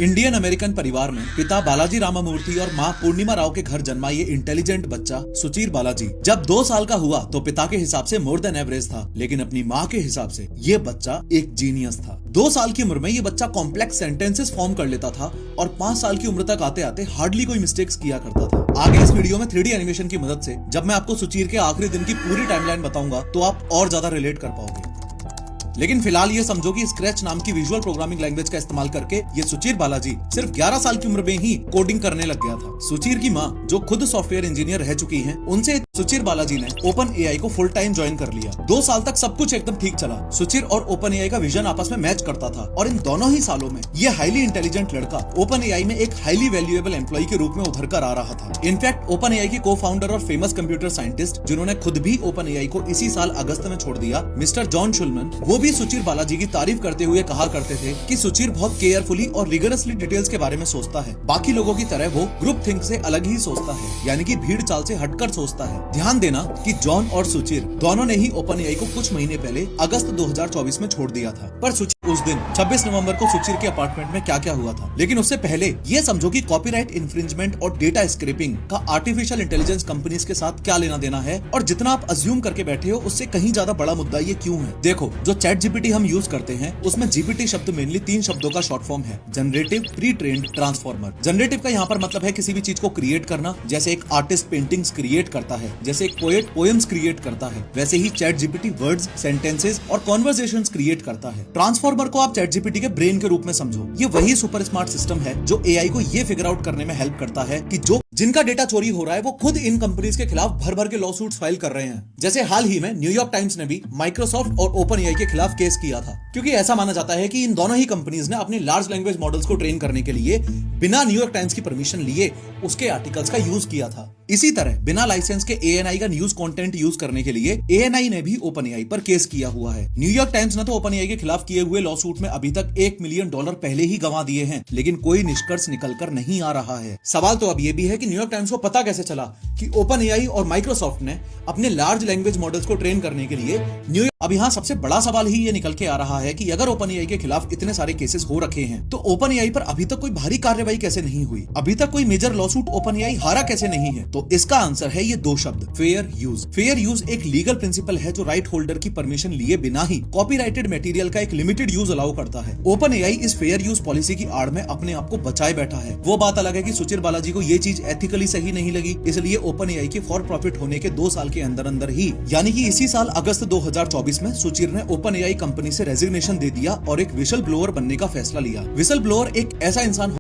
Indian American परिवार में पिता बालाजी रामामूर्ति और मां पूर्णिमा राव के घर जन्मा ये इंटेलिजेंट बच्चा सुचीर बालाजी जब 2 साल का हुआ तो पिता के हिसाब से मोर देन एवरेज था, लेकिन अपनी मां के हिसाब से ये बच्चा एक जीनियस था। 2 साल की उम्र में ये बच्चा कॉम्प्लेक्स सेंटेंसेस फॉर्म कर लेता था और 5 साल की उम्र तक आते आते हार्डली कोई मिस्टेक्स किया करता था। आगे इस वीडियो में 3D एनिमेशन की मदद से जब मैं आपको सुचीर के आखिरी दिन की पूरी टाइमलाइन बताऊंगा तो आप और ज्यादा रिलेट कर पाओगे। लेकिन फिलहाल ये समझो कि स्क्रैच नाम की विजुअल प्रोग्रामिंग लैंग्वेज का इस्तेमाल करके ये सुचीर बालाजी सिर्फ 11 साल की उम्र में ही कोडिंग करने लग गया था। सुचीर की मां जो खुद सॉफ्टवेयर इंजीनियर रह चुकी हैं, उनसे सुचीर बालाजी ने ओपन एआई को फुल टाइम ज्वाइन कर लिया। 2 साल तक सब कुछ एकदम ठीक चला। सुचीर और ओपन एआई का विजन आपस में मैच करता था और इन दोनों ही सालों में ये हाईली इंटेलिजेंट लड़का ओपन एआई में एक हाईली वैल्यूएबल एम्प्लॉय के रूप में उभर कर आ रहा था। इनफैक्ट ओपन एआई के को फाउंडर और फेमस कंप्यूटर साइंटिस्ट जिन्होंने खुद भी ओपन एआई को इसी साल अगस्त में छोड़ दिया, मिस्टर जॉन शुल्मन, वो भी सुचीर बालाजी की तारीफ करते हुए कहा करते थे कि सुचीर बहुत केयरफुली और रिगरसली डिटेल्स के बारे में सोचता है। बाकी लोगों की तरह वो ग्रुप थिंक से अलग ही सोचता है, यानी कि भीड़ चाल से हटकर सोचता है। ध्यान देना कि जॉन और सुचीर दोनों ने ही ओपन एआई को कुछ महीने पहले अगस्त 2024 में छोड़ दिया था। पर सुचीर उस दिन 26 नवंबर को सुचीर के अपार्टमेंट में क्या क्या हुआ था। लेकिन उससे पहले ये समझो कि कॉपीराइट इन्फ्रिंजमेंट और डेटा स्क्रैपिंग का आर्टिफिशियल इंटेलिजेंस कंपनीज के साथ क्या लेना देना है, और जितना आप अज्यूम करके बैठे हो उससे कहीं ज्यादा बड़ा मुद्दा ये क्यों है। देखो, जो चैट जीपीटी हम यूज करते हैं उसमें जीपीटी शब्द मेनली 3 शब्दों का शॉर्ट फॉर्म है, generative, pre trained, transformer. Generative का यहाँ पर मतलब है किसी भी चीज को क्रिएट करना, जैसे एक आर्टिस्ट पेंटिंग्स क्रिएट करता है, जैसे एक पोएट पोएम्स क्रिएट करता है, वैसे ही चैट जीपीटी वर्ड्स, सेंटेंसेस और कॉन्वर्सेशंस क्रिएट करता है। ट्रांसफॉर्मर को आप चैट जीपीटी के ब्रेन के रूप में समझो। ये वही सुपर स्मार्ट सिस्टम है जो एआई को ये फिगर आउट करने में हेल्प करता है कि जो जिनका डेटा चोरी हो रहा है वो खुद इन कंपनीज के खिलाफ भर भर के लॉ सूट्स फाइल कर रहे हैं। जैसे हाल ही में न्यूयॉर्क टाइम्स ने भी माइक्रोसॉफ्ट और ओपन एआई के खिलाफ केस किया था, क्योंकि ऐसा माना जाता है कि इन दोनों ही कंपनीज ने अपनी लार्ज लैंग्वेज मॉडल्स को ट्रेन करने के लिए बिना न्यूयॉर्क टाइम्स की परमिशन लिए उसके आर्टिकल्स का यूज किया था। इसी तरह बिना लाइसेंस के एएनआई का न्यूज कंटेंट यूज करने के लिए एएनआई ने भी ओपन एआई पर केस किया हुआ है। न्यूयॉर्क टाइम्स ने तो ओपन एआई के खिलाफ किए हुए लॉ सूट में अभी तक $1 मिलियन पहले ही गंवा दिए हैं, लेकिन कोई निष्कर्ष निकल कर नहीं आ रहा है। सवाल तो अब ये भी है कि न्यूयॉर्क टाइम्स को पता कैसे चला कि ओपन एआई और माइक्रोसॉफ्ट ने अपने लार्ज लैंग्वेज मॉडल्स को ट्रेन करने के लिए अब यहाँ सबसे बड़ा सवाल ही ये निकल के आ रहा है कि अगर ओपन एआई के खिलाफ इतने सारे केसेस हो रखे हैं तो ओपन एआई पर अभी तक कोई भारी कार्रवाई कैसे नहीं हुई, अभी तक कोई मेजर लॉसूट ओपन एआई हारा कैसे नहीं है। तो इसका आंसर है ये 2 शब्द, फेयर यूज। फेयर यूज एक लीगल प्रिंसिपल है जो राइट होल्डर की परमिशन लिए बिना ही कॉपीराइटेड मटेरियल का एक लिमिटेड यूज अलाउ करता है। ओपन एआई इस फेयर यूज पॉलिसी की आड़ में अपने आप को बचाए बैठा है। वो बात अलग है कि सुचीर बालाजी को ये चीज एथिकली सही नहीं लगी, इसलिए ओपन एआई के फॉर प्रॉफिट होने के 2 साल के अंदर अंदर ही, यानी कि इसी साल अगस्त 2024 में सुचीर ने ओपन एआई कंपनी से रेजिग्नेशन दे दिया और एक विसल ब्लोअर बनने का फैसला लिया। विसल ब्लोअर एक ऐसा इंसान